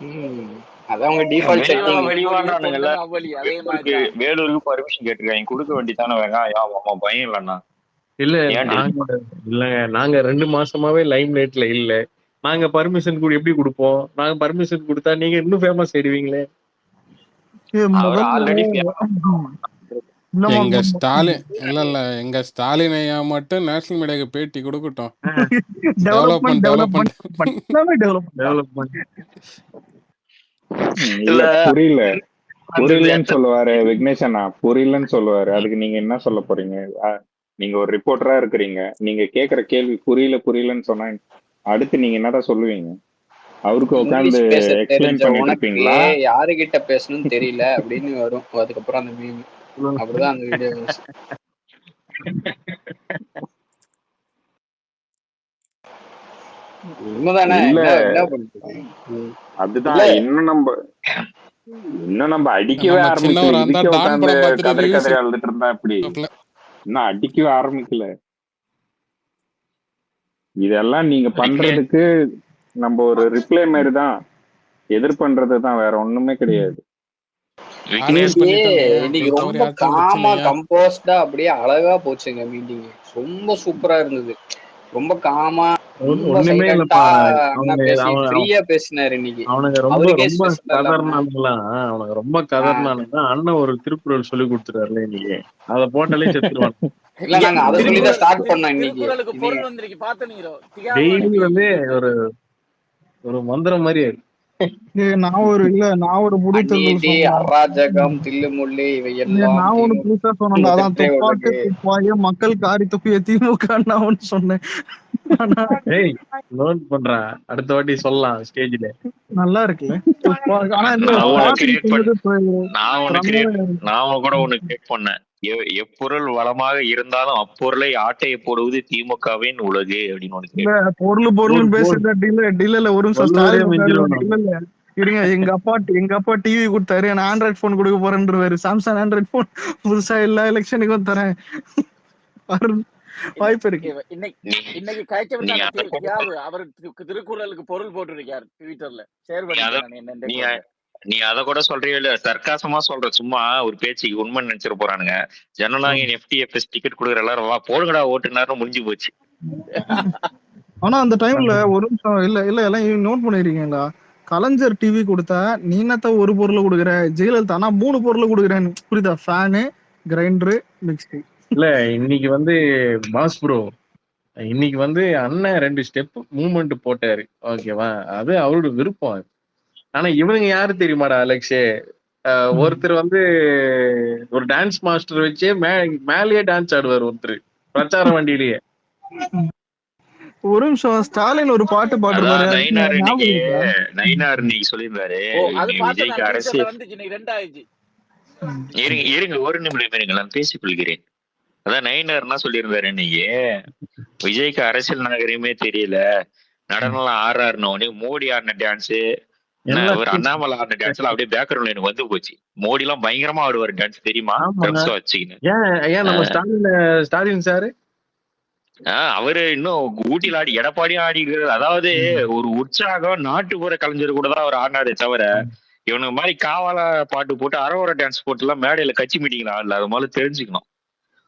ம். அதான் உங்க டிஃபால்ட் வெளிவா செட்டிங். வெளிவான்றானுங்கல்ல. அதே வேலூருக்கு மாதிரிதான். வேலூருக்கு பர்மிஷன் கேட்டிருக்காங்க, கொடுக்க வேண்டியதானே வெங்காயம். ஆமா பயம் இல்லைண்ணா. இல்ல ஏன் டெல்லி இல்லங்க, நாங்க 2 மாசமாவே லைம் லைட்ல இல்ல. நாங்க பர்மிஷன் எப்படி கொடுப்போம்? நாங்க பர்மிஷன் கொடுத்தா நீங்க இன்னும் ஃபேமஸ் ஆயிடுவீங்களே. அவர் ஆல்ரெடி எங்க ஸ்டாலின் இல்ல எங்க ஸ்டாலின் ஐயா மட்டும் நேஷனல் மீடியாக்கு பேட்டி கொடுக்கட்டும். டெவலப்மெண்ட் இல்ல புரியலன்னு சொல்லுவாரு விக்னேஷ் அண்ணா, புரியலன்னு சொல்லுவாரு. அதுக்கு நீங்க என்ன சொல்ல போறீங்க? நீங்க ஒரு ரிப்போர்ட்டரா இருக்கிறீங்க, நீங்க கேக்குற கேள்வி புரியலன்னு சொன்னா அடுத்து நீங்க என்னதான் சொல்லுவீங்க? அவருக்கு உட்காந்து எக்ஸ்பிளைன் பண்ணிட்டு இருப்பீங்களா? யாருகிட்ட பேசணும்னு தெரியல அப்படின்னு வரும். அதுக்கப்புறம் அந்த மீம் அப்படிதான் அந்த வீடியோ. அதுதான் இன்னும் நம்ம அடிக்கவே ஆரம்பிக்கல. இதுக்கே உட்காந்து கதறி அழுதுட்டு இருந்தா எப்படி? இன்னும் அடிக்கவே ஆரம்பிக்கல. இதெல்லாம் நீங்க பண்றதுக்கு நம்ம ஒரு ரிப்ளை மாதிரி தான், எதிர் பண்றதுதான், வேற ஒண்ணுமே கிடையாது. இன்னைக்கு ரொம்ப காமா கம்போஸ்டா அப்படியே அழகா போச்சுங்க மீட்டிங். ரொம்ப சூப்பரா இருந்தது. ரொம்ப காமா, ரொம்ப சைலண்டா ஃப்ரீயா பேசினாரு இன்னைக்கு. அவனுங்க ரொம்ப கதர்னானுங்களா, அவனுங்க ரொம்ப கதர்னானுங்க. அண்ணன் ஒரு திருக்குறள் சொல்லி கொடுத்துட்டாருல இன்னைக்கு, அத போட்டாலே செத்துருவான். இல்ல நாங்க அத சொல்லி தான் ஸ்டார்ட் பண்ணோம் இன்னைக்கு. டெய்லி வந்து ஒரு மந்திரம் மாதிரி. நான் ஒரு அராஜகம் தில்லுமுள்ளு இவையெல்லாம் நான் ஒண்ணு புதுசா சொன்னேன். அதான் துப்பாக்கி துப்பாய மக்கள் காரி துப்பிய திமுக நான் சொன்னேன். நோட் பண்றேன், அடுத்த வாட்டி சொல்லலாம் ஸ்டேஜ்ல. நல்லா இருக்குல்ல. நான் கூட ஒண்ணு கிரியேட் பண்ணேன். எப்பொருள் வளமாக இருந்தாலும் அப்பொருளை ஆட்டையை போடுவது திமுகவின் உலகு அப்படின்னு. பொருள் பேசுறது ஒரு இருங்க. எங்க அப்பா டிவி கொடுத்தாரு, நான் ஆண்ட்ராய்ட் போன் கொடுக்க போறேன்றாரு. சாம்சங் ஆண்ட்ராய்ட் போன் புதுசா எல்லா எலெக்ஷனுக்கும் தரேன். வாய்ப்பு இருக்கு. இன்னைக்கு அவர் திருக்குறளுக்கு பொருள் போட்டிருக்காரு ட்விட்டர்ல. நீ அத கூட சொல்றியோ இல்ல, சர்க்காசமா சொல்ற, சும்மா ஒரு பேச்சுக்கு உண்மை நினைச்சிட போறானுங்க. ஜனநாயகன் FTFS டிக்கெட் கொடுக்குற எல்லாரும் வா போடுங்கடா ஓட்டுனாரு, முடிஞ்சு போச்சு. ஆனா அந்த டைம்ல ஒரு நிமிஷம் இல்ல எல்லாம் நோட் பண்ணிருக்கீங்களா? கலைஞர் டிவி கொடுத்தா நீ என்னத்த ஒரு பொருளை கொடுக்குற, ஜெயலலிதா நான் 3 பொருளை கொடுக்குறேன். புரியுதா? Fan, grinder, mixie. இல்ல இன்னைக்கு வந்து பாஸ் ப்ரோ, இன்னைக்கு வந்து அண்ணன் 2 ஸ்டெப் மூவ்மெண்ட் போட்டாரு, ஓகேவா? அது அவரோட விருப்பம். ஆனா இவனுங்க யாரு தெரியுமாடா அலெக்ஸே? ஒருத்தர் வந்து ஒரு டான்ஸ் மாஸ்டர் வச்சே மேலேயே டான்ஸ் ஆடுவார் ஒருத்தர், பிரச்சார வண்டியிலேயே. ஒரு நிமிஷம், ஸ்டாலின் ஒரு பாட்டு பாடுறாரு. நயினார் இன்னைக்கு சொல்லியிருந்தாரு விஜய்க்கு அரசியல். இருங்க ஒரு நிமிடம் இருங்க, நான் பேசிக் கொள்கிறேன். அதான் நயினார்னா சொல்லியிருந்தாரு இன்னைக்கு, விஜய்க்கு அரசியல் நாகரிகமே தெரியல, நடனம்லாம் ஆடுறாருன்னு. மோடி ஆடின டான்ஸ், ஒரு அண்ணாமலை ஆடின டான்ஸ்ல அப்படியே பேக்ரவுண்ட்ல எனக்கு வந்து போச்சு. மோடி எல்லாம் பயங்கரமா ஆடுவாரு டான்ஸ் தெரியுமா? ஸ்டாலின் சாரு அவரு இன்னும் ஊட்டில ஆடி, எடப்பாடியும் ஆடி இருக்கிறது. அதாவது ஒரு உற்சாகம் நாட்டுப்புற கலைஞர் கூட தான் அவர் ஆடினாரே தவிர, இவனுக்கு மாதிரி காவால பாட்டு போட்டு அறவர டான்ஸ் போட்டு எல்லாம் மேடையில கட்சி மீட்டிங் ஆடல. அது மாதிரி தெரிஞ்சுக்கணும்.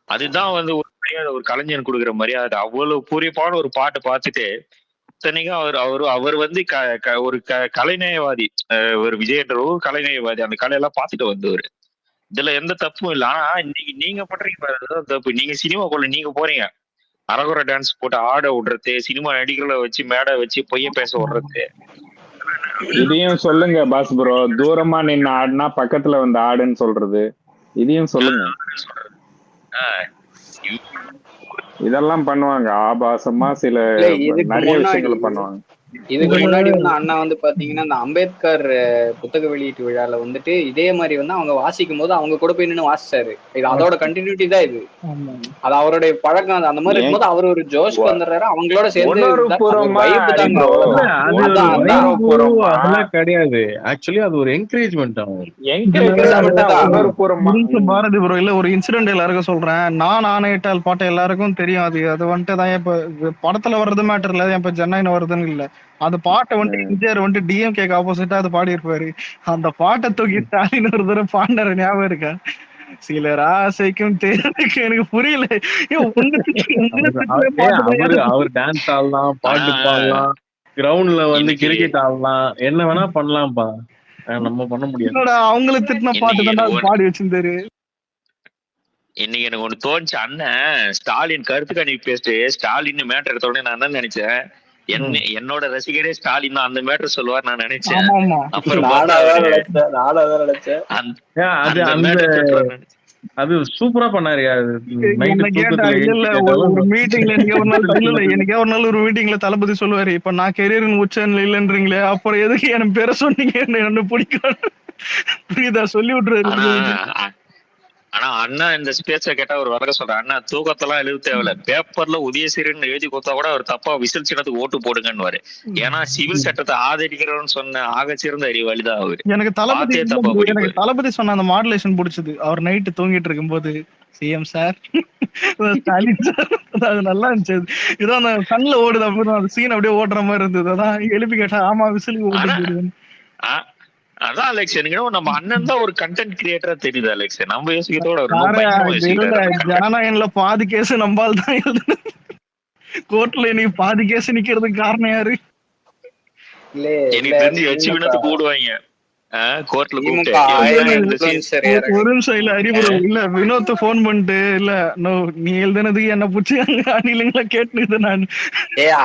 அதுதான் வந்து ஒரு மரியாதை, ஒரு கலைஞன் கொடுக்குற மரியாதை. அவ்வளவு பூரியப்பான ஒரு பாட்டை பார்த்துட்டு, இத்தனைக்கும் அவர் வந்து ஒரு கலைநயவாதி, ஒரு விஜயன்ற ஒரு கலைநயவாதி. அந்த கலையெல்லாம் பார்த்துட்டு வந்தவர். இதுல எந்த தப்பும் இல்லை. ஆனா இன்னைக்கு நீங்க பண்றீங்க பாரு தப்பு. நீங்க சினிமாக்குள்ள நீங்க போறீங்க, அரகுர டான்ஸ் போட்டு ஆட விடுறது, சினிமா நடிகர்களை வச்சு மேடை வச்சு பொய்ய பேச விடுறது. இதையும் சொல்லுங்க பாஸ் ப்ரோ. தூரமா நின்று ஆடுனா பக்கத்துல வந்து ஆடுன்னு சொல்றது, இதையும் சொல்லுங்க. இதெல்லாம் பண்ணுவாங்க ஆபாசமா, சில நிறைய விஷயங்கள் பண்ணுவாங்க. இதுக்கு முன்னாடி வந்து அண்ணா வந்து பாத்தீங்கன்னா இந்த அம்பேத்கர் புத்தக வெளியீட்டு விழால வந்துட்டு இதே மாதிரி வந்து அவங்க வாசிக்கும் போது அவங்க கூட போய் நின்று வாசிச்சாரு. இது அதோட கண்டினியூட்டி தான். இது அது அவருடைய பழக்கம். அந்த மாதிரி இருக்கும்போது அவர் ஒரு ஜோஷ் வந்துடுறாரு, அவங்களோட சேர்ந்து கிடையாது. ஆக்சுவலி அது ஒரு என்கரேஜ்மெண்ட். பாரதி ப்ரோ, இல்ல ஒரு இன்சிடென்ட் எல்லாருக்கும் சொல்றேன். நான் ஆணையிட்டால் பாட்டு எல்லாருக்கும் தெரியும். அது வந்துட்டு தான் இப்ப படத்துல வர்றது மேட்டர் இல்ல, இப்ப ஜனநாயகம் வருதுன்னு இல்ல. அந்த பாட்டை வந்துட்டு எம்ஜிஆர் வந்துட்டு டிஎம்கேக்கு ஆப்போசிட்டா அது பாடி இருப்பாரு. அந்த பாட்டை தூக்கி ஸ்டாலின் ஒரு தடவை பாடினாரு, ஞாபகம் இருக்கா? சிலர் ஆசைக்கும் தேவைக்கும் எனக்கு புரியல. அவர் டான்ஸ் ஆடலாம், பாட்டு பாடலாம், கிரவுண்ட்ல வந்து கிரிக்கெட் ஆடலாம், என்ன வேணா பண்ணலாம்ப்பா. நம்ம பண்ண முடியாது. அவங்களை திட்டின பாட்டு தான் பாடி வச்சிருந்தாரு. இன்னைக்கு எனக்கு ஒண்ணு தோணுச்சு, அண்ணன் ஸ்டாலின் கருத்து கணிப்பு பேசிட்டு ஸ்டாலின் மேட்டர் எடுத்த உடனே நான் என்ன நினைச்சேன், என்னோட ரசிகரே ஸ்டாலின் தான் அந்த மேட்டர் சொல்லுவார் நான் நினைச்சேன். அது சூப்பரா பண்ணாரு. ஒரு மீட்டிங்ல என்னைக்கே ஒரு நாள் ஒரு மீட்டிங்ல தளபதி சொல்லுவாரு, இப்ப நான் கெரியர் உச்சன்ல இல்லன்றீங்களே, அப்புறம் எதுக்கு என் பேரை சொன்னீங்க, என்ன பிடிக்கும் புரியுதா, சொல்லி விட்டுருவாரு. ஆனா அண்ணா இந்த ஸ்பேஸ கேட்டா ஒரு வழக்க சொல்றேன், அண்ணா தூக்கத்தெல்லாம் எழுத தேவையில்ல, பேப்பர்ல உதயசீரன் எழுதி கொடுத்தா கூட அவர் தப்பா விசில் சின்னத்துக்கு ஓட்டு போடுங்கன்னு. ஏன்னா சிவில் சட்டத்தை ஆதரிக்கிறோம்னு சொன்ன ஆகச்சிறந்த அறிவாளிதான் அவரு. எனக்கு தளபதி சொன்ன அந்த மாடுலேஷன் பிடிச்சது. அவர் நைட்டு தூங்கிட்டு இருக்கும் போது சிஎம் சார் ஸ்டாலின் சார், அது நல்லா இருந்துச்சு. ஏதோ அந்த கண்ணுல ஓடுது, அப்புறம் அந்த சீன் அப்படியே ஓடுற மாதிரி இருந்தது. அதான் எழுப்பி கேட்டா ஆமா விசிலுக்கு ஓட்டு. அதான் அலெக்ஸ், எனக்கு நம்ம அண்ணன் தான் ஒரு கண்டென்ட் கிரியேட்டரா தெரியுது அலெக்ஸ். நம்ம யோசிக்கிறதோட ஜனநாயகன்ல பாதி கேஸ் நம்பால் தான் எழுது. கோர்ட்ல நீ பாதி கேஸ் நிக்கிறதுக்கு காரணம் யாரு? எனக்கு தெரிஞ்சு வச்சு வினத்துக்கு கூடுவாங்க கோர்ட்ல. ஒரு நிமிஷம் இல்ல அறிவுரை இல்ல, வினோத் போன் பண்ணிட்டு இல்ல நீ எழுதுனது என்ன புடிச்சு அணிலங்களா கேட்டு நான்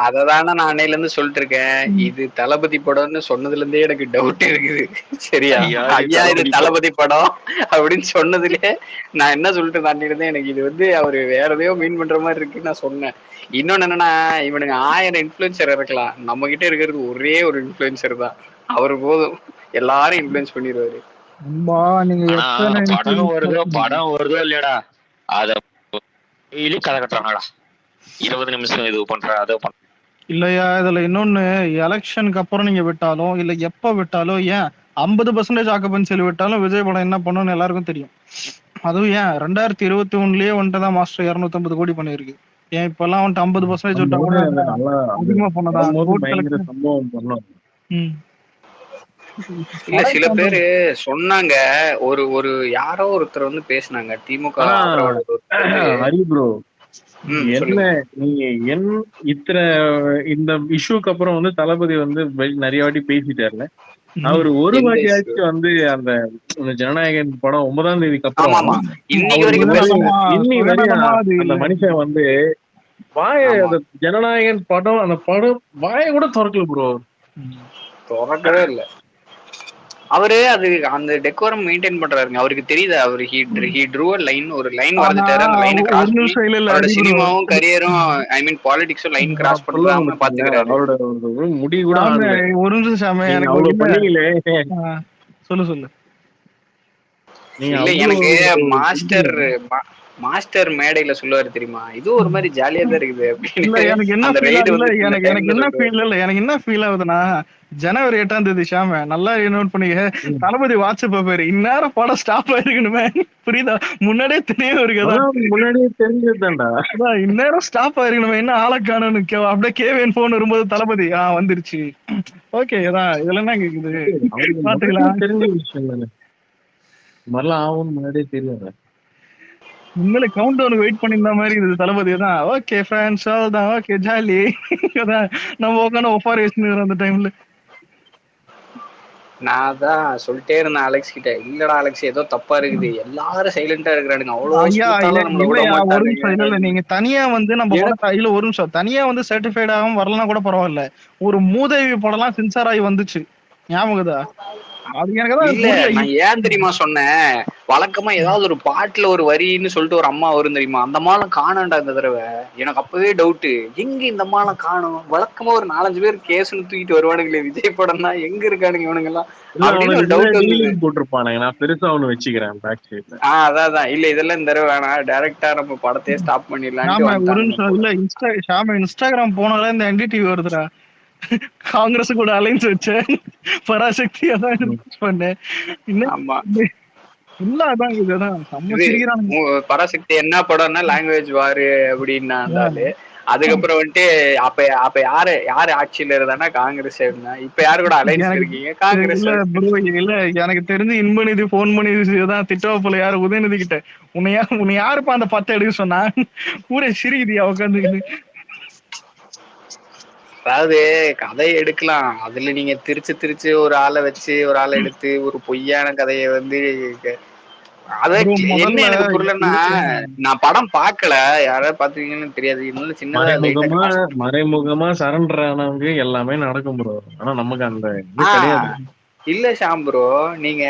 அததானே நான் அன்னையில இருந்து சொல்லிட்டு இருக்கேன். இது தளபதி படம்னு சொன்னதுல இருந்தே எனக்கு டவுட் இருக்குது. சரியா ஐயா இது தளபதி படம் அப்படின்னு சொன்னதுலயே நான் என்ன சொல்லிட்டு அன்னையில இருந்தே எனக்கு இது வந்து அவரு வேற எதையோ மீன் பண்ற மாதிரி இருக்குன்னு நான் சொன்னேன். இன்னொன்னு என்னன்னா, இவனுங்க 1000 இன்ஃபுளுசர் இருக்கலாம், நம்ம கிட்ட இருக்கிறது ஒரே ஒரு இன்ஃபுளுசர் தான். அவரு போதும், எல்லாரும் இன்ஃப்ளூயன்ஸ் பண்ணிடுவாரு. படம் வருதோ இல்லையடா, அத கதை கட்டுறாங்கடா, 20 நிமிஷம் இது பண்ற அதை பண்ற இல்லையா. இதுல இன்னொன்னு, எலெக்ஷனுக்கு அப்புறம் நீங்க விட்டாலும் இல்ல எப்ப விட்டாலும், ஏன் 50% ஆக்குபென்சில விட்டாலும் விஜய் படம் என்ன பண்ணுன்னு எல்லாருக்கும் தெரியும். அதுவும் ஏன் 2021லயே வந்துட்டு தான் மாஸ்டர் 250 கோடி பண்ணிருக்கு. ஏன் இப்ப எல்லாம் வந்துட்டு 50% விட்டா கூட அதிகமா பண்ணதான். இல்ல சில பேரு சொன்னாங்க, ஒரு யாரோ ஒருத்தர் வந்து பேசினாங்க திமுக என்ன நீங்க இத்தனை இந்த இஷ்யூக்கு அப்புறம் வந்து தளபதி வந்து நிறைய வாட்டி பேசிட்டாருல, அவரு ஒரு வாட்டியாச்சும் வந்து அந்த ஜனநாயகன் படம் 9ஆம் தேதிக்கு அப்புறம் இன்னி வரையும் அந்த மனுஷன் வந்து ஜனநாயகன் படம் அந்த படம் வாய கூட திறக்கல ப்ரோ, திறக்கவே இல்ல. அவரு அது அந்த டெக்கோரம் மெயின்டைன் பண்றாருங்க. அவருக்கு தெரியுது, அவரு ஹி ட்ரூ a லைன், ஒரு லைன் வரைஞ்சிட்டாரு. அந்த லைனை கிராஸ் பண்ணி அவரோட சினிமாவும் கரியரும் ஐ மீன் பாலிடிக்ஸும் லைன் கிராஸ் பண்ணாம பாத்துக்கிறாரு. அவரோட முடி கூட ஒரு நிமிஷம் எனக்கு சொல்லு இல்ல, எனக்கு மாஸ்டர் மேடையில சொல்லுவாரு தெரியுமா, இது ஒரு மாதிரி ஜாலியா தான் இருக்குது அப்படின்னு. எனக்கு என்ன ஃபீல் ஆகுதுன்னா, ஜனவரி 8ஆம் தேதி ஷாம நல்லா நோட் பண்ணிக்க, தளபதி வாட்ஸ்அப் பாரு, இந்நேரம் படம் ஸ்டாப் ஆயிருக்கணுமே, புரியுதா? முன்னாடியே தெரியும் இருக்குதா, முன்னாடியே தெரிஞ்சதுதான்டா, இந்நேரம் ஸ்டாப் ஆயிருக்கணுமே, என்ன ஆளை காணும். அப்படியே கேவின் போன் வரும்போது தளபதி வந்துருச்சு, ஓகே தான், இதெல்லாம் என்ன கேக்குது, பாத்துக்கலாம். தெரிஞ்ச விஷயம் தானே, மாதிரிலாம் ஆகும் முன்னாடியே தெரியும். உண்மையில கவுண்ட் டவுன் வெயிட் பண்ணிருந்த மாதிரி இருந்தது தளபதி தான். ஓகே ஃப்ரெண்ட்ஸ் தான், ஓகே ஜாலி, நம்ம உட்காந்து ஒப்பாரி வச்சுன்னு அந்த டைம்ல. நான் தான் சொல்லிட்டே இருந்தேன் அலெக்ஸ் கிட்ட, இல்லடா அலெக்ஸ் ஏதோ தப்பா இருக்குது, எல்லாரும் சைலண்டா இருக்கிறானுங்க, அவ்வளவு. நீங்க தனியா வந்து நம்ம இல்ல ஒரு நிமிஷம், தனியா வந்து சர்டிஃபைட் ஆகும் வரலாம் கூட பரவாயில்ல, ஒரு மூதேவி படம்லாம் சென்சார் ஆகி வந்துச்சு, ஞாபகதா? நான் ஏன் தெரியுமா சொன்னேன், வழக்கமா ஏதாவது ஒரு பாட்டுல ஒரு வரின்னு சொல்லிட்டு ஒரு அம்மா வரும் தெரியுமா, அந்த அம்மாலாம் காணாண்டா இந்த தடவை. எனக்கு அப்பவே டவுட், எங்க இந்த அம்மாலாம் காணும், வழக்கமா ஒரு 4-5 பேர் கேஸ்னு தூக்கிட்டு வருவானுங்களே விஜய் படம் தான், எங்க இருக்கானுங்க இவனுங்க எல்லாம் அப்படின்னு ஒரு டவுட் போட்டிருப்பானுங்க. நான் பெருசா ஒண்ணு வச்சுக்கிறேன் பேக் சைடுல. அதான் இல்ல, இதெல்லாம் இந்த தடவை வேணாம், டைரக்டா நம்ம படத்தையே ஸ்டாப் பண்ணிடலாம். ஒரு நிமிஷம் இல்ல, இன்ஸ்டாகிராம் போனாலே இந்த NDTV வருதுடா, காங்கிரஸ் கூட அலைன்ஸ் வச்சேன், பராசக்தி அதான் பண்ணேன். பராசக்தி என்ன படம்னா லாங்குவேஜ் வாரு அப்படின்னாலே அதுக்கப்புறம் வந்துட்டு அப்ப யாரு ஆட்சியில இருந்தானா காங்கிரஸ் இருந்தா. இப்ப யாரு கூட அலைன்ஸ்ல இருக்கீங்க? காங்கிரஸ். இல்ல ப்ரோ, இல்ல எனக்கு தெரிஞ்சு இன்பநிதி போன் பண்ணி தான் திட்டவா போல யாரு உதயநிதி கிட்ட. உன்னை யாருப்பா அந்த 10 எடுக்க சொன்னா? ஊரே சிரிக்குதியா உட்காந்துக்கிட்டு. அதாவது கதையை எடுக்கலாம், அதுல நீங்க திருச்சு ஒரு ஆளை வச்சு ஒரு ஆளை எடுத்து ஒரு பொய்யான கதையை வந்து அத என்ன எனக்கு புரியலன்னா, நான் படம் பாக்கல, யாராவது பாத்துருக்கீங்கன்னு தெரியாது. இன்னும் சின்னதா மறைமுகமா சரண்டர் ஆனவங்க எல்லாமே நடக்கும் ப்ரோ. ஆனா நமக்கு அந்த இது கிடையாது. இல்ல ஷாம் ப்ரோ, நீங்க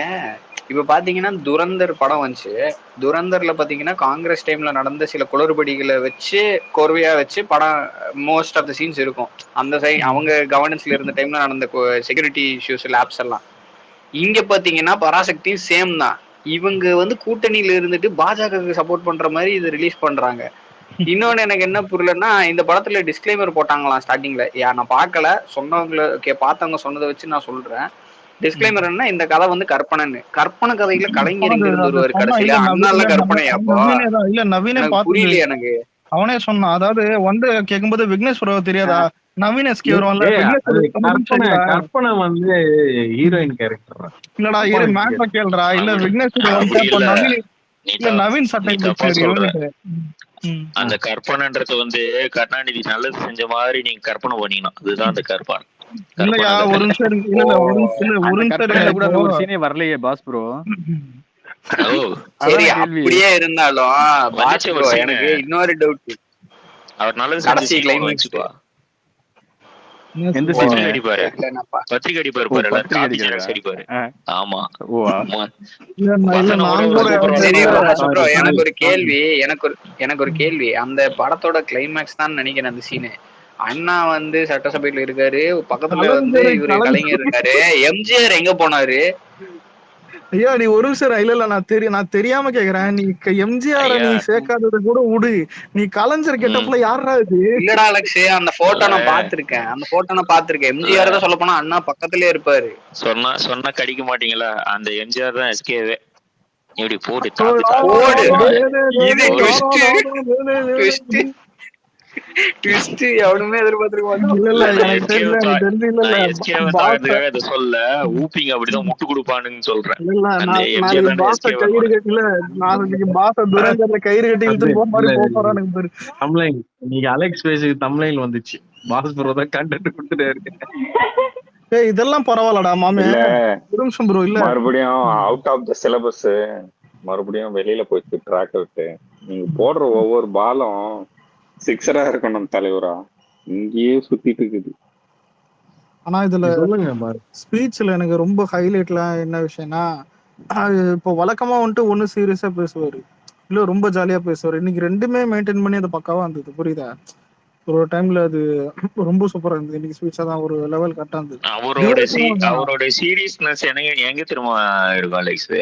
இப்ப பாத்தீங்கன்னா துரந்தர் படம் வந்துச்சு. துரந்தர்ல பாத்தீங்கன்னா காங்கிரஸ் டைம்ல நடந்த சில குளறுபடிகளை வச்சு கோர்வையா வச்சு படம் மோஸ்ட் ஆஃப் த சீன்ஸ் இருக்கும். அந்த அவங்க கவர்னன்ஸ்ல இருந்த டைம்ல நடந்த செக்யூரிட்டி இஷ்யூஸ் லேப்ஸ் எல்லாம். இங்க பாத்தீங்கன்னா பராசக்தி சேம் தான். இவங்க வந்து கூட்டணியில இருந்துட்டு பாஜகவுக்கு சப்போர்ட் பண்ற மாதிரி இது ரிலீஸ் பண்றாங்க. இன்னொன்னு எனக்கு என்ன புரியலன்னா, இந்த படத்துல டிஸ்க்ளைமர் போட்டாங்களாம் ஸ்டார்டிங்ல. நான் பார்க்கல, சொன்னவங்க பார்த்தவங்க சொன்னதை வச்சு நான் சொல்றேன். டிஸ்க்ளைமர் என்ன, இந்த கதை வந்து கற்பனை கதையில கலைஞர் இங்க இருந்து வருவாரு கடைசியில. அண்ணால கற்பனையா? அப்போ இல்ல நவீனே புரியல எனக்கு. அவனே சொன்னான். அதாவது வந்து கேட்கும்போது விக்னேஸ்வர தெரியாதா, நவீன் எஸ்கே வருவான்ல. கற்பனை வந்து ஹீரோயின் கேரக்டர் இல்லடா, இரு மேட்ல கேளுடா. இல்ல விக்னேஸ்வர வந்து நவீன் சட்டை அந்த கற்பனைன்றது வந்து கருணாநிதி நல்லது செஞ்ச மாதிரி நீங்க கற்பனை பண்ணீங்கன்னா அதுதான் அந்த கற்பனை. இல்லையா ஒரு நிமிஷம் கூட ஒரு சீனே வரலையே பாஸ் ப்ரோ. சரி, அப்படியே இருந்தாலும் பாஸ் ப்ரோ, எனக்கு இன்னொரு டவுட். அவர் நல்லது கடைசி கிளைமேக்ஸ் பத்திரிகை அடிப்பாரு ஆமா. எனக்கு ஒரு கேள்வி. அந்த படத்தோட கிளைமேக்ஸ் தான் நினைக்கிறேன் அந்த சீனு. அண்ணா வந்து சட்டசபையில இருக்காரு, பக்கத்துல வந்து இவரு கலைஞர் இருக்காரு. எம்ஜிஆர் எங்க போனாரு? ஐயா நீ ஒரு நிமிஷம் இல்ல நான் தெரியாம கேக்குறேன். நீ எம்ஜிஆர் நீ சேர்க்காதத கூட விடு, நீ கலைஞர் கெட்டப்ல யாரா இது? இல்லடா அலெக்ஸ், அந்த போட்டோ நான் பாத்திருக்கேன். எம்ஜிஆர் தான் சொல்ல போனா அண்ணா பக்கத்திலே இருப்பாரு. சொன்னா கடிக்க மாட்டீங்களா? அந்த எம்ஜிஆர் தான் எஸ்கேவே. இப்படி போடு ட்விஸ்ட் எவனுமே எதிர்பார்த்திருக்க மாட்டான். சொல்ல ஊப்பிங்க அப்படிதான் முட்டு கொடுப்பானுன்னு சொல்றேன். நீங்க அலெக்ஸ் பேசுக்கு தமிழ்ல வந்துச்சு. பாஸ் ப்ரோ தான் கண்டென்ட் கொடுத்துட்டாரு. இதெல்லாம் பரவாயில்லடா மாமே. ப்ரோ இல்ல மறுபடியும் அவுட் ஆஃப் த சிலபஸ் மறுபடியும் வெளியில போயிட்டு ட்ராக் விட்டு நீங்க போடுற ஒவ்வொரு பாலும் சிக்ஸரா இருக்கணும் தலைவரா. இங்கேயே சுத்திட்டு இருக்குது. ஆனா இதுல ஸ்பீச்ல எனக்கு ரொம்ப ஹைலைட்லாம் என்ன விஷயம்னா, இப்போ வழக்கமா வந்துட்டு ஒண்ணு சீரியஸா பேசுவாரு, இல்ல ரொம்ப ஜாலியா பேசுவாரு. இன்னைக்கு ரெண்டுமே மெயின்டைன் பண்ணி அது பக்காவா இருந்தது. புரியுதா? ஒரு டைம்ல அது ரொம்ப சூப்பரா இருந்தது. இன்னைக்கு ஸ்பீச்சா தான் ஒரு லெவல் கரெக்டா இருந்தது. அவரோட சீரியஸ்னஸ் எங்க திரும்ப இருக்கும் அலெக்ஸ்.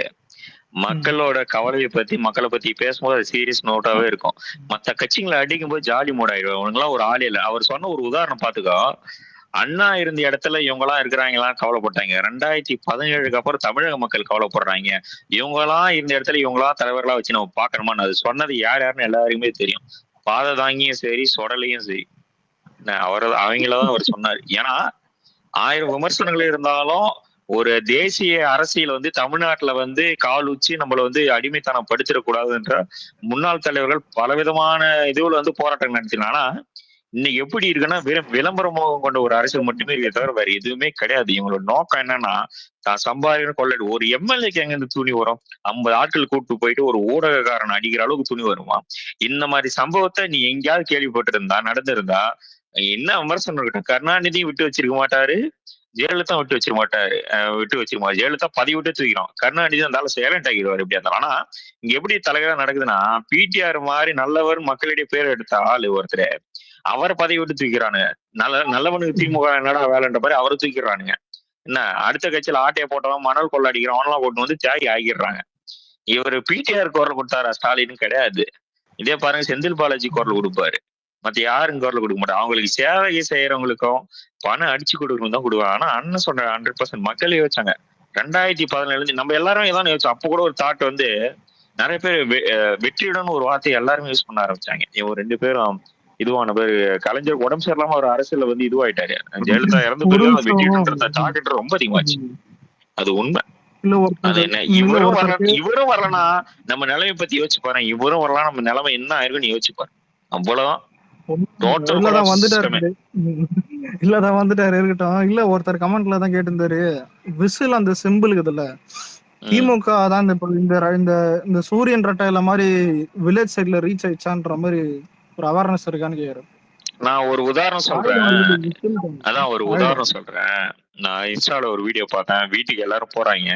மக்களோட கவலையை பத்தி மக்களை பத்தி பேசும்போது அது சீரியஸ் நோட்டாவே இருக்கும். மத்த கட்சிங்களை அடிக்கும் போது ஜாலி மூட் ஆயிடுவாங்க. அவனுங்களாம் ஒரு ஆள் இல்லை. அவர் சொன்ன ஒரு உதாரணம் பாத்துக்கோ. அண்ணா இருந்த இடத்துல இவங்கெல்லாம் இருக்கிறாங்களாம் கவலைப்பட்டாங்க. 2017 அப்புறம் தமிழக மக்கள் கவலைப்படுறாங்க. இவங்கெல்லாம் இருந்த இடத்துல இவங்களாம் தலைவர்களா வச்சு நம்ம பாக்கணுமான்னு அது சொன்னது யாருன்னு எல்லாருக்குமே தெரியும். பாதை தாங்கியும் சரி சொடலையும் சரி அவங்களதான் அவர் சொன்னாரு. ஏன்னா 1000 விமர்சனங்கள் இருந்தாலும் ஒரு தேசிய அரசியல் வந்து தமிழ்நாட்டுல வந்து கால் உச்சி நம்மள வந்து அடிமைத்தனம் படுத்திடக்கூடாதுன்ற முன்னாள் தலைவர்கள் பலவிதமான இதுல வந்து போராட்டம் நடத்தினாங்க. ஆனா இன்னைக்கு எப்படி இருக்குன்னா விளம்பர மோகம் கொண்ட ஒரு அரசியல் மட்டுமே இருக்க தவிர வேற எதுவுமே கிடையாது. இவங்களோட நோக்கம் என்னன்னா தான் சம்பாதிக்கணும் கொள்ளை. ஒரு எம்எல்ஏக்கு எங்க இருந்து துணி வரும்? 50 ஆட்கள் கூப்பிட்டு போயிட்டு ஒரு ஊடகக்காரன் அடிக்கிற அளவுக்கு துணி வருமா? இந்த மாதிரி சம்பவத்தை நீ எங்கேயாவது கேள்விப்பட்டு இருந்தா நடந்திருந்தா என்ன விமர்சனம் இருக்கட்டும். கருணாநிதியும் விட்டு வச்சிருக்க மாட்டாரு, ஜெயலலிதா விட்டு வச்சிருமா. ஜெயலலிதா பதவி விட்டு தூக்கிறோம். கருணாநிதி இருந்தாலும் சைலண்ட் ஆகிடுவாரு எப்படியா இருந்தாலும். ஆனா இங்க எப்படி தலைவரா நடக்குதுன்னா, பிடிஆர் மாதிரி நல்லவர் மக்களிடையே பேர் எடுத்த ஆளு ஒருத்தர் அவரை பதவி விட்டு தூக்கிறானுங்க. நல்லவனுக்கு திமுக என்னடா வேலைன்ற மாதிரி அவரை தூக்கிடுறானுங்க. என்ன அடுத்த கட்சியில ஆட்டையை போட்டவன் மணல் கொள்ள அடிக்கிறவன்லாம் போட்டு வந்து தியாகி ஆகிடுறாங்க. இவர் பிடிஆர் குரல் கொடுத்தாரா? ஸ்டாலின் கிடையாது. இதே பாருங்க, செந்தில் பாலாஜி குரல் கொடுப்பாரு, மத்த யாரும் குரல் கொடுக்க மாட்டாங்க. அவங்களுக்கு சேவை செய்யறவங்களுக்கும் பணம் அடிச்சு கொடுக்கணும் தான் கொடுவாங்க. ஆனா அண்ணன் சொல்ற 100% மக்கள் யோசிச்சாங்க. 2017 நம்ம எல்லாரும் ஏதாவது யோசிச்சோம். அப்போ கூட ஒரு தாட் வந்து நிறைய பேர் வெற்றியுடன் ஒரு வார்த்தையை எல்லாருமே யூஸ் பண்ண ஆரம்பிச்சாங்க. இவங்க 2 பேரும் இதுவான பேரு கலைஞர் உடம்பு சரியில்லாம ஒரு அரசியல்ல வந்து இதுவாயிட்டாரு. ஜெயலலிதா இறந்து ஒரு பிறகு அந்த நிமிஷம் வெற்றி டார்கெட் ரொம்ப அதிகமாச்சு. அது உண்மை. இல்ல அது ஒருத்தர் என்ன இல்ல இவரும் ஒருத்தருக்கு வரலன்னா நம்ம நிலைமை பத்தி யோசிச்சு பாரு. இவரும் வரலாம் நம்ம நிலைமை என்ன ஆயிருக்குன்னு யோசிச்சு பாரு. அவ்வளவுதான் டோட்டல் இல்லதான் கொலாப்ஸ் வந்துட்டாரு சிஸ்டமே. இல்லதான் வந்துட்டாரு இருக்கட்டும். இல்ல ஒருத்தர் கமெண்ட்ல தான் கேட்டிருந்தாரு, விசில் அந்த சிம்பிள் இருக்குதுல்ல, திமுக அதான் இந்த சூரியன் ரெட்டையில மாதிரி வில்லேஜ் சைட்ல ரீச் ஆயிடுச்சான்ற மாதிரி ஒரு அவேர்னஸ் இருக்கான்னு கேக்குறேன். நான் ஒரு உதாரணம் சொல்றேன். அதான் ஒரு ஆயிடும். உதாரணம் சொல்றேன். நான் இன்ஸ்டால ஒரு வீடியோ பார்த்தேன். வீட்டுக்கு எல்லாரும் போறாங்க.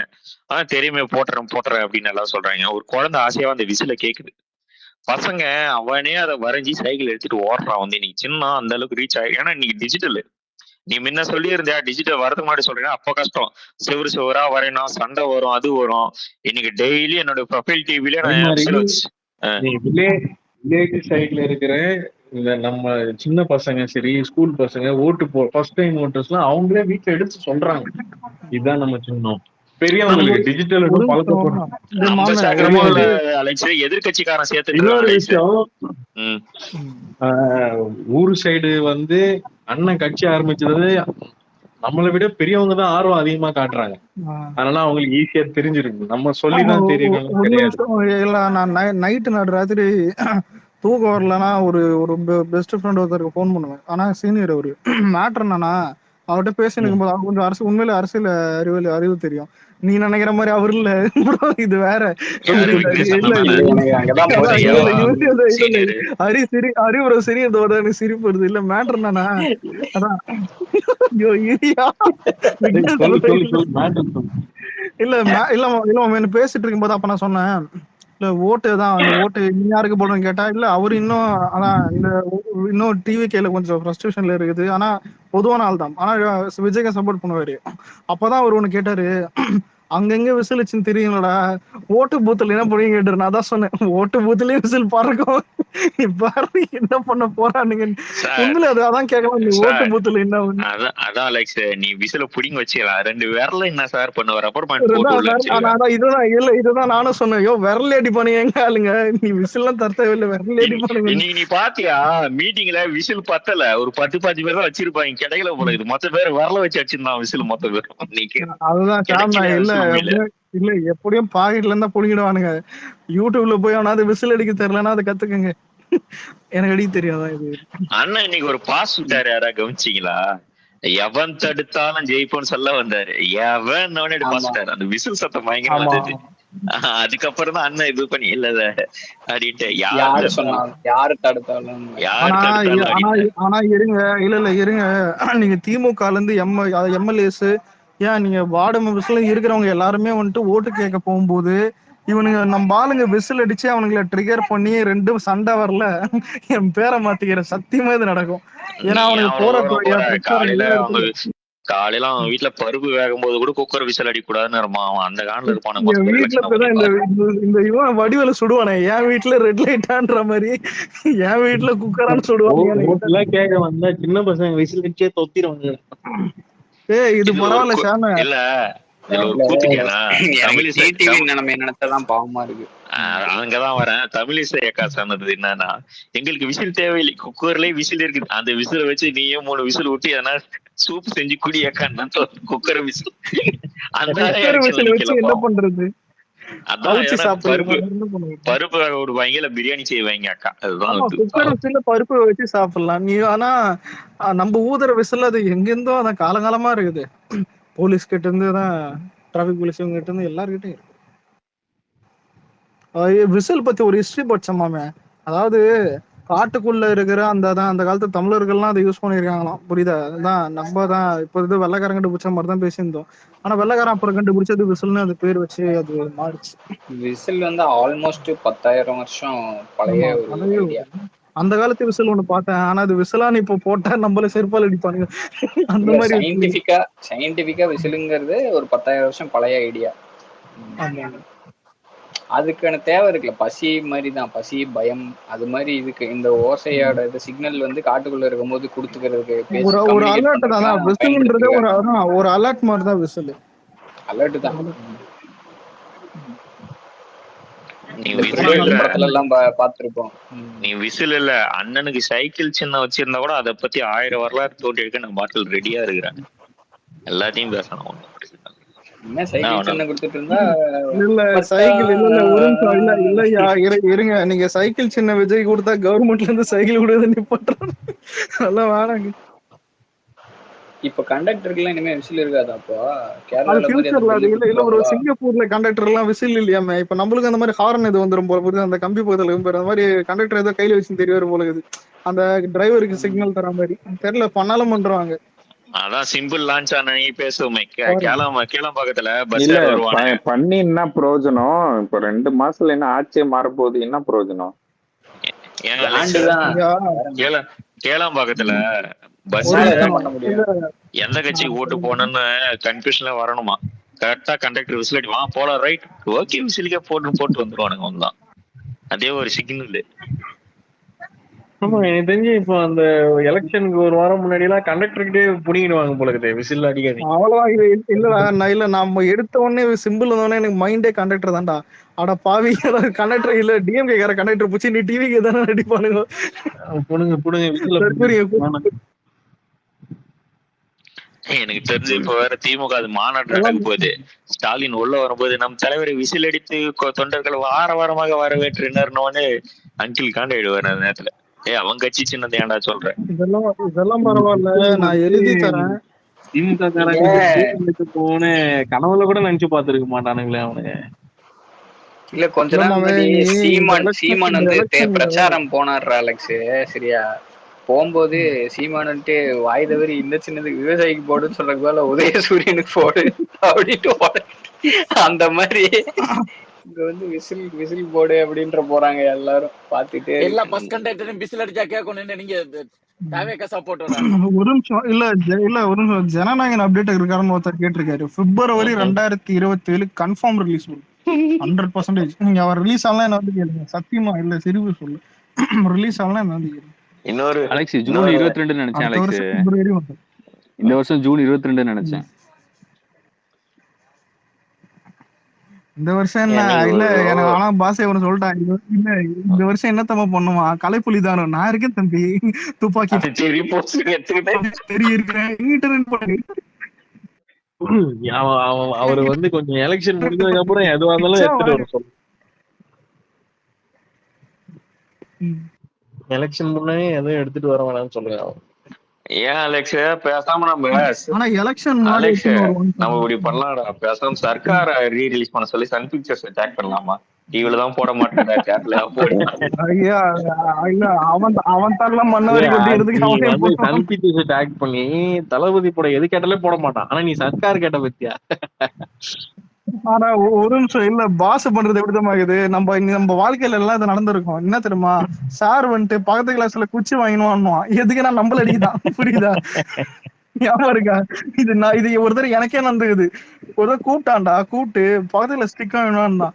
தெரியுமே போட்டுறேன் அப்படின்னு எல்லாம் சொல்றாங்க. ஒரு குழந்தை ஆசையா அந்த விசில கேக்குது. பசங்க அவனே அதை வரைஞ்சி சைக்கிள் எடுத்துட்டு ஓடுறான். வந்து இன்னைக்கு சின்ன அந்த அளவுக்கு ரீச் ஆயிருக்கு. ஏன்னா இன்னைக்கு டிஜிட்டல். நீ முன்ன சொல்லி இருந்தியா டிஜிட்டல் வரதுக்கு முன்னாடி சொல்றேன். அப்ப கஷ்டம். செவரா வரையணும், சண்டை வரும், அது வரும். இன்னைக்கு டெய்லி என்னோட ப்ரொஃபைல் டிவில நான் விசில் வச்சு வில்லேஜ் சைட்ல இருக்கிற இந்த நம்ம சின்ன பசங்க சரி, ஸ்கூல் பசங்க ஓட்டு ஃபர்ஸ்ட் டைம் ஓட்டர்ஸ் எல்லாம் அவங்களே வீட்டுல எடுத்து சொல்றாங்க, இதுதான் நம்ம சின்னம். பெரியவங்களுக்கு டிஜிட்டல் எதிர்கட்சிக்காரன் சேர்த்து. இன்னொரு விஷயம், ஊரு சைடு வந்து அண்ணன் கட்சி ஆரம்பிச்சது நம்மளை விட பெரியவங்க தான் ஆர்வம் அதிகமா காட்டுறாங்க. அதனால அவங்களுக்கு ஈஸியா தெரிஞ்சிருக்கு. நம்ம சொல்லிதான் தெரியணும் கிடையாது. இல்ல நான் நைட்டு ராத்திரி தூக்கம் வரலன்னா ஒரு பெஸ்ட் ஃப்ரெண்ட் ஒருத்தருக்கு போன் பண்ணுவேன். ஆனா சீனியர் அவரு மேட்டர் என்னன்னா, அவர்கிட்ட பேசினுக்கும் போது அவர் கொஞ்சம் உண்மையில அரசியல் அறிவு தெரியும். நீ நினைக்கிற மாதிரி அவர் இல்ல, இது வேற. அறிவுரை சரியதோட சிரிப்பு வருது. இல்ல மேட்டர் என்னன்னா, அதான் இல்ல பேசிட்டு இருக்கும் போது அப்ப நான் சொன்னேன், இல்ல ஓட்டு தான், இந்த ஓட்டு யாருக்கு போடணும்னு கேட்டா, இல்ல அவரு இன்னும் அதான் இன்னும் டிவி கேல கொஞ்சம் ஃப்ரஸ்ட்ரேஷன்ல இருக்குது. ஆனா பொதுவான ஆள் தான். ஆனா விஜய்க்கு சப்போர்ட் பண்ணுவாரு. அப்பதான் அவர் ஒண்ணு கேட்டாரு, அங்கங்க விசிலுச்சுன்னு தெரியுங்களா, ஓட்டு பூத்துல என்ன பண்ணுவீங்க கேட்டாரு. நான் தான் சொன்னேன், ஓட்டு பூத்துலயே விசில் பறக்கும், பாரு என்ன பண்ண போறானுங்க. உண்மையில அதான் கேட்கலாம், நீ ஓட்டு பூத்துல என்ன. அதான் அலெக்ஸ், நீ விசில புடிங்க வச்சுக்கலாம், 2 விரல என்ன சார் பண்ணுவ, ரப்பர் பேண்ட் இதுதான் நானும் சொன்னேன், யோ விரல் அடி பண்ணி எங்க ஆளுங்க, நீ விசில்லாம் தரத்தவில்லை, விரல் அடி பண்ணுங்க. நீ பாத்தியா மீட்டிங்ல விசில் பத்தல, ஒரு 10-15 பேர் தான் வச்சிருப்பாங்க, கிடைக்கல போல. இது மொத்த பேர் விரல வச்சு அடிச்சிருந்தான் விசில் மொத்த பேர். அதுதான் இல்ல எப்படியும் பாக்கெட்ல இருந்தா புடிங்கிடுவானுங்க. யூடியூப்ல போய் அவனாவது விசில் அடிக்க தெரியலன்னா அதை கத்துக்குங்க. எனக்கு அடிக்க தெரியாதா இது. அண்ணா இன்னைக்கு ஒரு பாஸ் விட்டாரு, யாரா கவனிச்சீங்களா? எவன் தடுத்தாலும் ஜெயிப்போன்னு சொல்ல வந்தாரு. எவன் பாஸ் விட்டாரு. அந்த விசில் சத்தம் பயங்கரமா இருந்தது. அதுக்கப்புறம் தான் அண்ணன் இது பண்ணி இல்ல அப்படின்ட்டு யாரு தடுத்தாலும். ஆனா இருங்க, இருங்க, நீங்க திமுக இருந்து எம்எல்ஏஸ் ஏன் நீங்க வார்டு மெம்பர்ஸ்ல இருக்கிறவங்க எல்லாருமே வந்துட்டு ஓட்டு கேட்க போகும்போது இவனுங்க நம்ம ஆளுங்க விசில் அடிச்சு அவனுங்களை ட்ரிகர் பண்ணி 2 சண்டை வரல, என் பேரை மாத்திக்கிற சத்தியமா இது நடக்கும். ஏன்னா அவனுக்கு காலையில அவன் வீட்டுல பருப்பு வேகும் போது கூட குக்கர் விசில் அடி கூடாதுன்னு அவன் அந்த காலில் இருப்பான. இந்த இவன் வடிவேல சுடுவானே, என் வீட்டுல ரெட் லைட்டான்ற மாதிரி என் வீட்டுல குக்கரான்னு சுடுவாங்க. கேட்க வந்தா சின்ன பசங்க விசில் அடிச்சே தொத்திடுவாங்க. இது பரவாயில்ல சாம. இல்ல நினைச்சதான் பாவமா இருக்கு. அங்கதான் வரேன். தமிழிசை அக்கா சொன்னது என்னன்னா, எங்களுக்கு விசில் தேவையில்லை, குக்கர்லயே விசில் இருக்குது, அந்த விசில வச்சு நீயே 3 விசில் ஊட்டி அதனால சூப் செஞ்சு குடி அக்கா. குக்கர் விசில் என்ன பண்றது? பருப்பு வேக விடுவாங்க, இல்ல பிரியாணி செய்வாங்க அக்கா. அதுதான் குக்கர் விசில்ல பருப்பு வச்சு சாப்பிடலாம் நீ. ஆனா நம்ம ஊதுற விசில் அது எங்கிருந்தோ அதான் காலங்காலமா இருக்குது. போலீஸ் கிட்ட இருந்துதான், டிராபிக் போலீஸ் கிட்ட இருந்து எல்லார்கிட்டையும் இருக்கு. விசில் பத்தி ஒரு ஹிஸ்டரி படிச்சோமாமே. அதாவது காட்டுக்குள்ள இருக்கிற அந்த காலத்து தமிழர்கள்லாம் அதை யூஸ் பண்ணிருக்காங்களாம். புரியுதா? அதான் நம்ம தான் இப்ப இது வெள்ளைக்காரன் கண்டுபிடிச்ச மாதிரி தான் பேசியிருந்தோம். ஆனா வெள்ளைக்காரன் அப்புறம் கண்டுபிடிச்சது விசில்னு அது பேர் வச்சு அது மாறிச்சு. விசில் வந்து ஆல்மோஸ்ட் 10,000 வருஷம் பழைய அந்த காலத்து விசில் ஒண்ணு பார்த்தேன். ஆனா அது விசிலான்னு இப்ப போட்டா நம்மள செருப்பால் அடிப்பானுங்க. அந்த மாதிரி சயின்டிபிக்கா விசிலுங்கிறது ஒரு 10,000 வருஷம் பழைய ஐடியா. அதுக்கான தேவை இருக்குல்ல, பசி மாதிரிதான், பசி பயம் அது மாதிரி. இதுக்கு இந்த ஓசையோட சிக்னல் வந்து காட்டுக்குள்ள இருக்கும் போது கொடுத்துக்கிறதுக்கு ஒரு அலர்ட் தான் விசில்ன்றது. ஒரு அலர்ட் மாதிரி தான் விசில். அலர்ட் தான். நீ இந்த விசில் கிரிமினல் இல்ல படத்துல எல்லாம் பார்த்திருப்போம். நீ விசில் இல்ல அண்ணனுக்கு சைக்கிள் சின்ன வச்சிருந்தா கூட அதை பத்தி 1000 வரலாறு தோண்டி எடுக்க நான் பாட்டில் ரெடியா இருக்கிறேன். எல்லாத்தையும் பேசணும் ஒண்ணு என்ன சைக்கிள் சின்ன கொடுத்துட்டு இருந்தா இல்ல சைக்கிள் இல்ல ஒரு நிமிஷம் இல்ல இல்லையா இருங்க. நீங்க சைக்கிள் சின்ன விஜய் கொடுத்தா கவர்மெண்ட்ல இருந்து சைக்கிள் கொடுத்து நிப்பாட்டுறாங்க. அதெல்லாம் வேணாங்க. இப்ப கண்டக்டருக்கு எல்லாம் இனிமே விசில் இருக்காது. அப்போ அது கேரளால மாதிரி அந்த ஃபியூச்சர்ல அது பில்லு இல்ல இல்ல ஒரு கொடுத்துருவாங்களா? சிங்கப்பூர்ல கண்டக்டர் எல்லாம் விசில் இல்லையாமே. இப்ப நம்மளுக்கு அந்த மாதிரி ஹார்ன் இது வந்துரும் போல புரியுது. அந்த கம்பி பக்கத்துல அந்த மாதிரி கண்டக்டர் ஏதோ கையில வச்சு தெரியவர் போல இருக்குது. அந்த டிரைவருக்கு சிக்னல் தர மாதிரி தெரியல, பண்ணாலும் பண்றாங்க. அதான் சிம்பிள் லான்ச் ஆன நீ பேசுவோமே கேளம் பக்கத்துல பஸ் இல்ல வருவானு பண்ணி என்ன பிரயோஜனம்? இப்ப 2 மாசத்துல என்ன ஆட்சியே மாறப்போகுது, என்ன பிரயோஜனம்? கேளம் பக்கத்துல பஸ் எந்த கட்சிக்கு ஓட்டு போனோம்னு கன்ஃபியூஷன்ல வரணுமா? கரெக்டா கண்டக்டர் விசில் அடிவான் போல ரைட் ஓகே விசிலுக்கே போட்டு வந்துருவானுங்க. அவன்தான் அதே ஒரு சிக்னல். ஆமா எனக்கு தெரிஞ்சு இப்போ அந்த எலெக்ஷனுக்கு ஒரு வாரம் முன்னாடி எல்லாம் கண்டக்டர்கிட்டே புடிங்கிடுவாங்க போல இருக்குது விசில் அடிக்காது. அவ்வளவுதான். இது இல்லடா நான் இல்ல நம்ம எடுத்த உடனே சிம்பிள் வந்தோடனே எனக்கு மைண்டே கண்டக்டர் தான்டா. அட பாவி கண்டக்டர் இல்ல டிஎம்கே கார கண்டக்டர் பூச்சி நீ டிவிக்கு தானே அடிப்பானுங்க. எனக்கு தெரிஞ்சு இப்ப வேற திமுக அது மாநாடு நடக்க போகுது. ஸ்டாலின் உள்ள வரும்போது நம் தலைவரை விசில் அடித்து தொண்டர்கள் வாரமாக வரவேற்றினர்னு அங்கிள் காண்டாயிடுவார் அந்த நேரத்துல. அவன் கட்சி சின்னதை ஏன்டா சொல்றேன். இதெல்லாம் பரவாயில்ல, நான் எழுதி தரேன். திமுக போன கனவுல கூட நினைச்சு பாத்துருக்க மாட்டானுங்களே அவனுங்க. இல்ல கொஞ்ச நாள் முன்னாடி சீமான் வந்து பிரச்சாரம் போனார் அலெக்ஸ். சரியா போகும்போது சீமானுட்டு வாய் தவறி இந்த சின்னதுக்கு விவசாயிக்கு போடுன்னு சொல்றதுக்கு போல உதயசூரியனுக்கு போடு அப்படின்ட்டு அந்த மாதிரி இங்க வந்து விசில் போடு அப்படின்ற போறாங்க எல்லாரும் பாத்துட்டு. எல்லா பஸ் கண்டக்டரும் விசில் அடிச்சா கேட்கணும். நீங்க ஒரு நிமிஷம் இல்ல ஒரு நிமிஷம் ஜனநாயகன் அப்டேட் இருக்காருன்னு ஒருத்தர் கேட்டிருக்காரு. பிப்ரவரி 2027 கன்ஃபார்ம் ரிலீஸ் 100%. நீங்க அவர் ரிலீஸ் ஆகலாம் என்ன வந்து கேளுங்க. சத்தியமா இல்ல சிரிப்பு சொல்லு. ரிலீஸ் ஆகலாம் என்ன வந்து கேளுங்க. இன்னொரு அலெக்ஸ் ஜூன் 22 நினைச்சேன். அலெக்ஸ் இந்த வருஷம் ஜூன் 22 நினைச்சேன். இந்த வருஷம் என்ன இல்ல எனக்கு ஆனா பாசே ஒண்ணு சொல்லிட்டான். இல்ல இந்த வருஷம் என்ன தம்ப பண்ணுமா கலைப்புலி தானோ. நான் இருக்கேன் தம்பி துப்பாக்கி அவரு வந்து கொஞ்சம் எலெக்ஷன் முடிஞ்சதுக்கு அப்புறம் எதுவா இருந்தாலும் எடுத்துட்டு வர சொல்லு. எலெக்ஷன் முன்னாடி எதுவும் எடுத்துட்டு வர வேணாம்னு சொல்லுங்க. ஏன் அலெக்ஸ் பேசாம நம்ம அலெக்ஸ் நம்ம இப்படி பண்ணலாம்டா. பேசாம சர்க்கார ரீரிலீஸ் பண்ண சொல்லி சன் பிக்சர்ஸ் அட்டாக் பண்ணலாமா? டிவில தான் போட மாட்டேன் பண்ணி தளபதி போட எது கேட்டாலே போட மாட்டான். ஆனா நீ சர்க்கார் கேட்ட பத்தியா? ஆனா ஒரு நிமிஷம் இல்ல பாஸ் பண்றது எப்படிதான் ஆகுது. நம்ம வாழ்க்கையில எல்லாம் இது நடந்திருக்கும். என்ன தெரியுமா, சார் வந்துட்டு பக்கத்து கிளாஸ்ல குச்சி வாங்கினோம் எதுக்கு நான் நம்மள அடிக்குதான் புரியுதா? ஞாபகம் இருக்கா? இது ஒரு தடவை எனக்கே நடந்துக்குது. ஒரு தடவை கூப்பிட்டான்டா, கூப்பிட்டு பக்கத்துல ஸ்டிக் வாங்கினா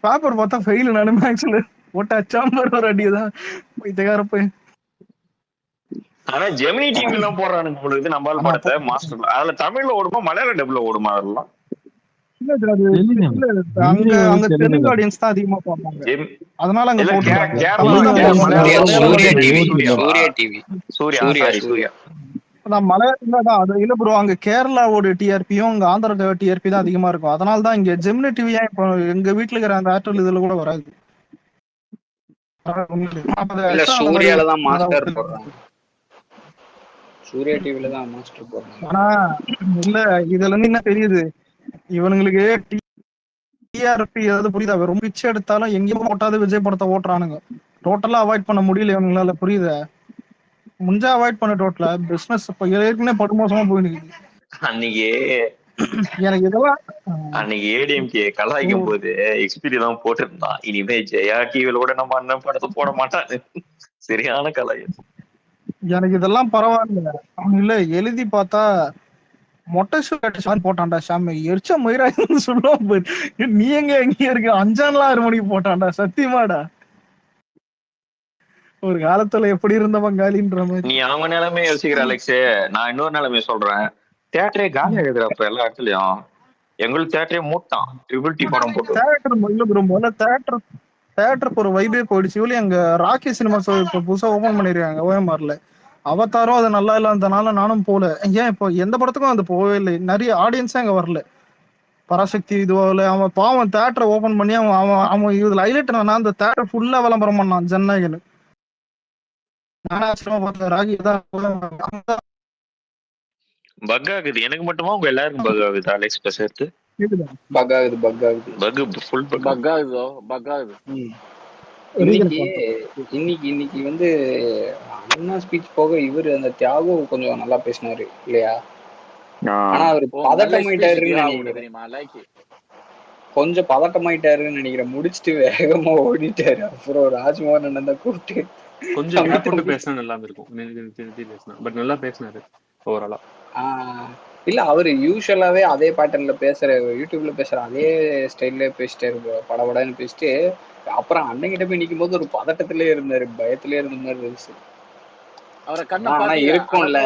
பேப்பர் பார்த்தா ஃபெயில். நானு மேக்ஸ்ல போட்டு அச்சாம்பர் ஒரு அடிதான் இதுக்கார போய். ஆனா ஜெமினி டிவி எல்லாம் போடுறானுங்க பொழுது நம்ம படத்தை மாஸ்டர் அதுல தமிழ்ல ஓடுமா மலையாள டப்ல ஓடுமா? அதெல்லாம் அங்க தெலுங்கு ஆடியன்ஸ் தான் அதிகமா பார்ப்பாங்க. அதனால அங்க இல்ல ப்ரோ, அங்க கேரளாவோட டிஆர்பியும் அங்க ஆந்திரா டிஆர்பி தான் அதிகமா இருக்கும். அதனாலதான் இங்க ஜெமினி டிவி இப்போ எங்க வீட்டுல இருக்கிற அந்த ஏர்டெல் இதுல கூட வராது. சூர்யால தான் மாஸ்டர் போடுறாங்க. சூர்யா டிவில தான் மாஸ்டர் போடுறாங்க. ஆனா இல்ல இதுல இருந்து என்ன தெரியுது, இவனுங்களுக்கு டிஆர்பி ஏதாவது புரியுதா? ரொம்ப பிச்சை எடுத்தாலும் எங்கேயும் ஓட்டாத விஜய் படத்தை ஓட்டுறானுங்க. டோட்டலா அவாய்ட் பண்ண முடியல இவங்களால. புரியுதா? முடிஞ்சா அவாய்ட் பண்ண. டோட்டலா பிசினஸ் இப்ப ஏற்கனவே படுமோசமா போயிருக்கு. அன்னைக்கு எனக்கு இதெல்லாம் அன்னைக்கு ஏடிஎம்கே கலாய்க்கும் போது எக்ஸ்பீரி தான் போட்டிருந்தான். இனிமே ஜெயா டிவில கூட நம்ம அண்ணன் படத்தை போட மாட்டான். சரியான கலாய். எனக்கு இதெல்லாம் பரவாயில்ல. இல்ல எழுதி பார்த்தா மொட்டை ஷூட் போட்டான்டா ஷாமி எரிச்ச மயிரான்னு சொல்லுவோம். நீ எங்க இருக்கு 5:06 மணிக்கு போட்டான்டா. சத்தியமாடா ஒரு காலத்துல எப்படி இருந்த பங்காளின்ற மாதிரி. நீ அவங்க நிலைமை யோசிக்கிற அலெக்ஸ். நான் இன்னொரு நிலைமை சொல்றேன். தியேட்டரே காலி ஆகுது அப்ப எல்லா இடத்துலயும். எங்களுக்கு தியேட்டரே மூட்டான். ட்ரிபிள் டி படம் போட்டு தியேட்டர் இல்ல ப்ரோ, முதல்ல தியேட்டர் தேட்டர் போற வைபே போயிடுச்சு. இவளி அங்க ராக்கி சினிமாஸ் இப்போ புதுசா ஓபன் பண்ணிருக்காங்க ஓஎம்ஆர்ல. அவதாரும் அது நல்லா இல்லாதனால நானும் போல. ஏன் இப்போ எந்த படத்துக்கும் அது போகவே இல்லை. நிறைய ஆடியன்ஸே அங்க வரல. பராசக்தி இதுவாகல. அவன் பாவம் தேட்டரை ஓபன் பண்ணி அவன் அவன் அவன் இதுல ஹைலைட் என்னன்னா அந்த தேட்டர் ஃபுல்லா விளம்பரம் பண்ணான் ஜனநாயகன். நானா ஆச்சரியமா பார்த்தேன். ராகி தான் பக் ஆகுது. எனக்கு மட்டுமா உங்க எல்லாருக்கும் பக் ஆகுது? அலெக்ஸ் பேசுறது பக் ஆகுது பக் ஃபுல் பக். பக் ஆகுது. இன்னைக்கு வந்து அண்ணா ஸ்பீச் போக இவரு அந்த தியாகு கொஞ்சம் நல்லா பேசினாரு இல்லையா? ஆனா அவரு பதட்டமாயிட்டாருன்னு நினைக்கிறேன். கொஞ்சம் பதட்டமாயிட்டாருன்னு நினைக்கிறேன். முடிச்சுட்டு வேகமா ஓடிட்டாரு. அப்புறம் ராஜ்மோகன் அண்ணன் தான் கூப்பிட்டு கொஞ்சம் போட்டு பேசினா நல்லா இருக்கும். பட் நல்லா பேசினாரு ஓவராலா. இல்ல அவரு யூஸ்வலாவே அதே பேட்டர்ன்ல பேசுற, யூடியூப்ல பேசுற அதே ஸ்டைல்ல பேசிட்டாரு, படபடன்னு பேசிட்டு. அப்புறம் அண்ணங்கிட்ட போய் நிக்கும் போது ஒரு பதட்டத்திலே இருந்தாரு, பயத்திலே இருந்த மாதிரி இருந்துச்சு. ஆனா இருக்கும்ல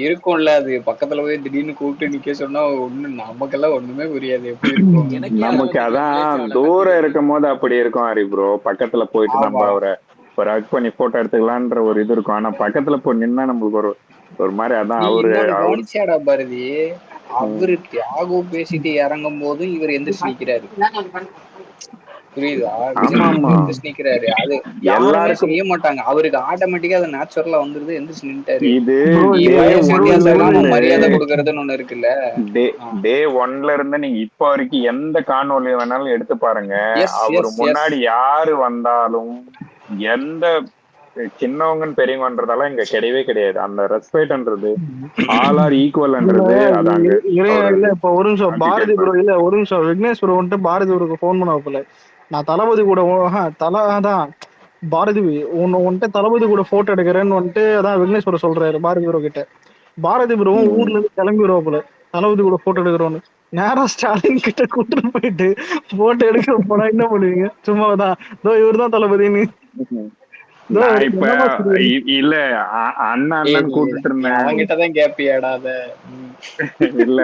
இருக்கும்ல அது பக்கத்துல போய் திடீர்னு கூப்பிட்டு நிக்க சொன்னா ஒண்ணு நமக்கெல்லாம் ஒண்ணுமே புரியாது. எப்படி இருக்கும் நமக்கு? அதான் தூரம் இருக்கும் போது அப்படி இருக்கும் ஹரி ப்ரோ. பக்கத்துல போயிட்டு நம்ம அவரை ஒரு ஹக் பண்ணி போட்டோ எடுத்துக்கலான்ற ஒரு இது இருக்கும். ஆனா பக்கத்துல போய் நின்னா நம்மளுக்கு ஒரு மாதிரி அதான் அவரு கவனிச்சாடா பாரதி. அவரு தியாகு பேசிட்டு இறங்கும் போது இவர் எந்திரிச்சு நிக்கிறாரு. புரியுதா? எந்திரிச்சு நிக்கிறாரு. அது யாருமே செய்ய மாட்டாங்க. அவருக்கு ஆட்டோமேட்டிக்கா அது நேச்சுரலா வந்துருது. எந்திரிச்சு நின்ட்டாரு. மரியாதை கொடுக்கறதுன்னு ஒண்ணு இருக்குல்ல. டே 1ல இருந்து நீங்க இப்ப வரைக்கும் எந்த காணொலி வேணாலும் எடுத்து பாருங்க. அவரு முன்னாடி யாரு வந்தாலும் எந்த சின்னவங்கன்னு பெரியவங்கன்றதெல்லாம் இங்க கிடையவே கிடையாது. அந்த ரெஸ்பெக்ட்ன்றது ஆல் ஆர் ஈக்குவல்ன்றது அதாங்க. இல்ல இப்ப ஒரு நிமிஷம் பாரதி ப்ரோ, இல்ல ஒரு நிமிஷம் விக்னேஷ் ப்ரோ வந்துட்டு பாரதி ப்ரோக்கு போன் பண்ண வைப்பல. நான் தளபதி கூட தான் பாரதி வந்துட்டு தளபதி கூட போட்டோ எடுக்கிறேன்னு வந்துட்டு அதான் விக்னேஷ் ப்ரோ சொல்றாரு பாரதி ப்ரோ கிட்ட. பாரதி ப்ரோவும் ஊர்ல இருந்து கிளம்பி வருவாப்புல தளபதி கூட போட்டோ எடுக்கிறோன்னு. நேரா ஸ்டாலின் கிட்ட கூட்டிட்டு போயிட்டு போட்டோ எடுக்க போனா என்ன பண்ணுவீங்க? சும்மாதான் இவர் தான் தளபதின்னு. நான் இப்ப இல்ல அண்ணன் கூப்பிட்டு இருந்தேன். அவங்கிட்டதான் கேப்பியாடா அத? இல்ல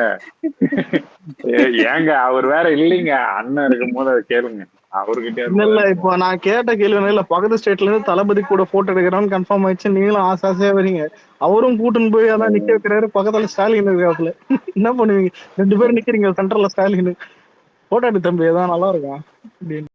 ஏங்க அவர் வேற இல்லைங்க. அண்ணன் இருக்கும் போது அதை கேளுங்க அவர்கிட்ட. இல்ல இப்போ நான் கேட்ட கேள்வி இல்ல, பக்கத்து ஸ்டேட்ல இருந்து தளபதி கூட போட்டோ எடுக்கிறான்னு கன்ஃபார்ம் ஆயிடுச்சு. நீங்களும் ஆசையா வரீங்க. அவரும் கூட்டுன்னு போய் அதான் நிக்க வைக்கிறாரு. பக்கத்துல ஸ்டாலின் இருக்காப்புல. என்ன பண்ணுவீங்க? 2 பேரும் நிக்கிறீங்க சென்டர்ல. ஸ்டாலின் போட்டோ எடு தம்பி, ஏதான் நல்லா இருக்கும் அப்படின்னு.